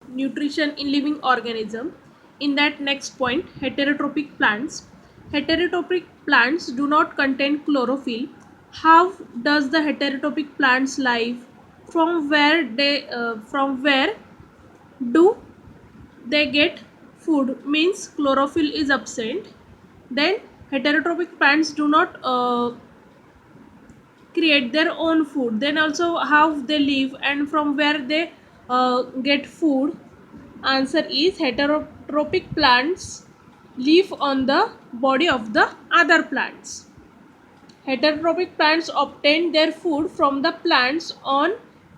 nutrition in living organism. In that next point, heterotrophic plants. Heterotrophic plants do not contain chlorophyll. How does the heterotrophic plants live? From where do they get food? Means chlorophyll is absent. Then heterotrophic plants do not create their own food. Then also how they live and from where they get food. Answer is heterotrophic plants live on the body of the other plants. Heterotrophic plants obtain their food from the plants on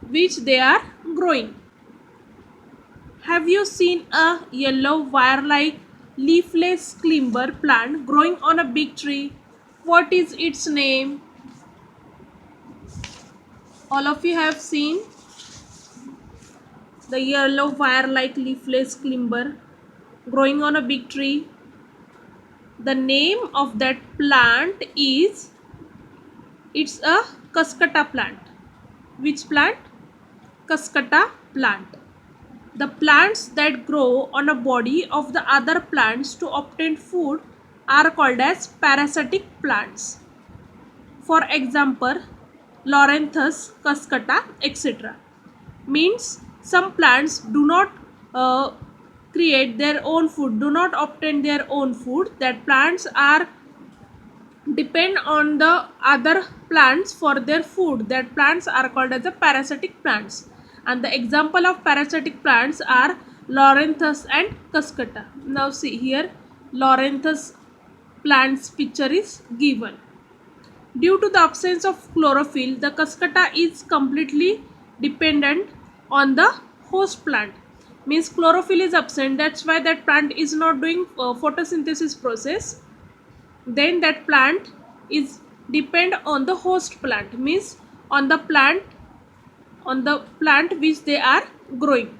which they are growing. Have you seen a yellow wire-like leafless climber plant growing on a big tree? What is its name? All of you have seen the yellow wire-like leafless climber growing on a big tree. The name of that plant is, it's a cuscuta plant. Which plant? Cuscuta plant. The plants that grow on a body of the other plants to obtain food are called as parasitic plants. For example, Loranthus, cuscuta, etc. Means some plants do not uh, create their own food, do not obtain their own food. That plants are depend on the other plants for their food. That plants are called as the parasitic plants. And the example of parasitic plants are Loranthus and cuscuta. Now see here, Loranthus plant's picture is given. Due to the absence of chlorophyll, the cuscuta is completely dependent on the host plant. Means chlorophyll is absent, that's why that plant is not doing photosynthesis process. Then that plant is depend on the host plant, means on the plant which they are growing.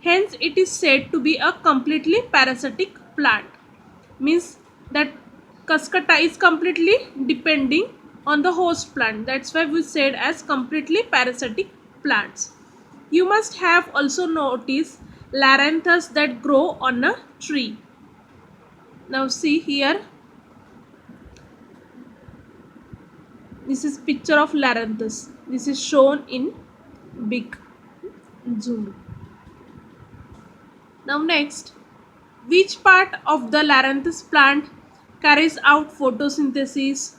Hence it is said to be a completely parasitic plant. Means that cuscuta is completely depending on the host plant. That's why we said as completely parasitic plants. You must have also noticed Laranthus that grow on a tree. Now see here, this is picture of Laranthus. This is shown in big zoom. Now next, which part of the Laranthus plant carries out photosynthesis?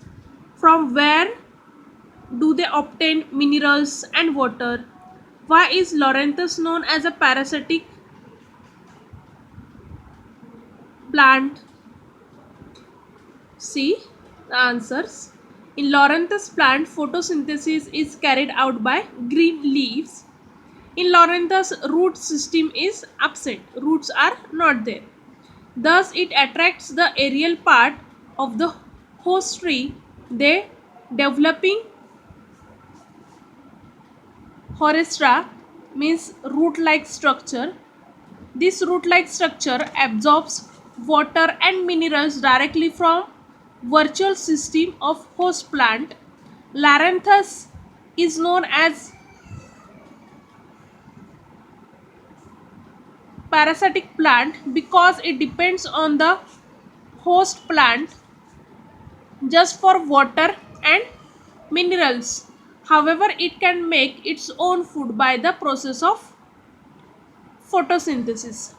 From where do they obtain minerals and water? Why is Loranthus known as a parasitic plant? See the answers. In Loranthus plant, photosynthesis is carried out by green leaves. In Loranthus, root system is absent. Roots are not there. Thus, it attracts the aerial part of the host tree. They developing Horestra means root-like structure. This root-like structure absorbs water and minerals directly from virtual system of host plant. Laranthus is known as parasitic plant because it depends on the host plant just for water and minerals. However, it can make its own food by the process of photosynthesis.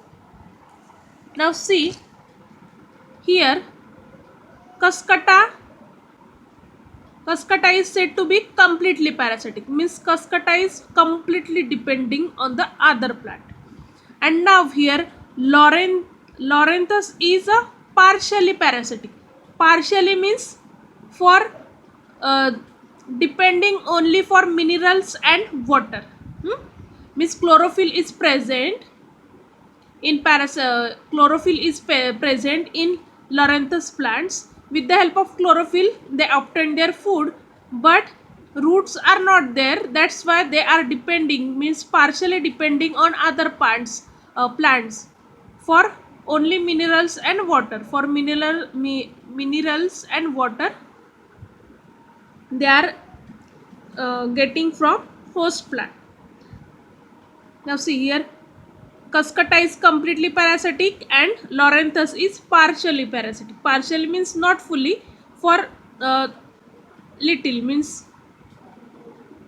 Now see here, cuscuta is said to be completely parasitic, means cuscuta is completely depending on the other plant. And now here Loranthus is a partially parasitic. Partially means for uh, depending only for minerals and water. Means chlorophyll is present in chlorophyll is present in Loranthus plants. With the help of chlorophyll, they obtain their food, but roots are not there. That's why they are depending, means partially depending on other plants for only minerals and water. For minerals and water, they are getting from host plant. Now see here, Cuscuta is completely parasitic and Loranthus is partially parasitic. Partially means not fully, for little means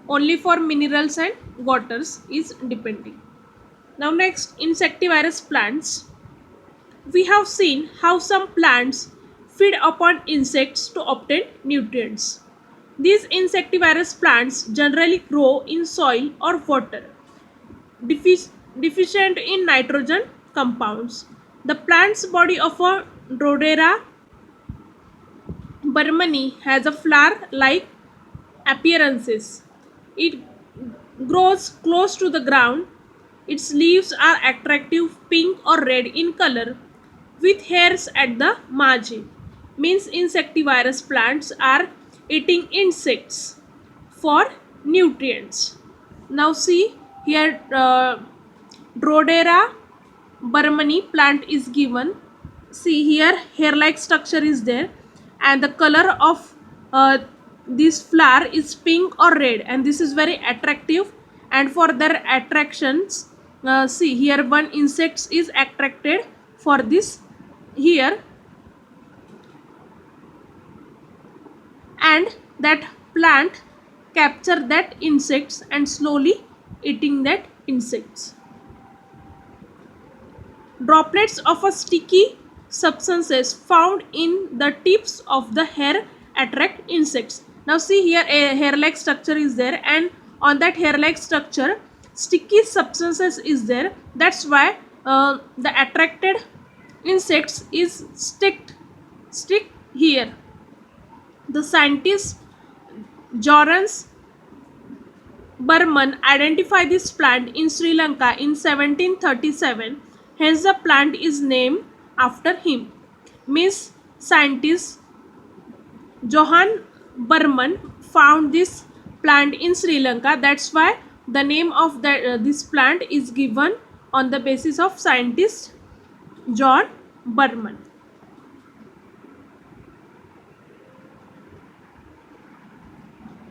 only for minerals and waters is depending. Now next, insectivorous plants. We have seen how some plants feed upon insects to obtain nutrients. These insectivorous plants generally grow in soil or water, deficient in nitrogen compounds. The plant's body of a Drodera burmani has a flower-like appearances. It grows close to the ground. Its leaves are attractive pink or red in color with hairs at the margin. Means insectivorous plants are eating insects for nutrients. Now see here, Drodera burmani plant is given. See here, hair like structure is there, and the color of this flower is pink or red, and this is very attractive. And for their attractions, see here, one insect is attracted for this here, and that plant capture that insects and slowly eating that insects. Droplets of a sticky substances found in the tips of the hair attract insects. Now see here, a hair-like structure is there, and on that hair-like structure sticky substances is there. That's why the attracted insects is stick here. The scientist Jorans Burman identified this plant in Sri Lanka in 1737. Hence, the plant is named after him. Means scientist Johann Burman found this plant in Sri Lanka. That's why the name of this plant is given on the basis of scientist John Burman.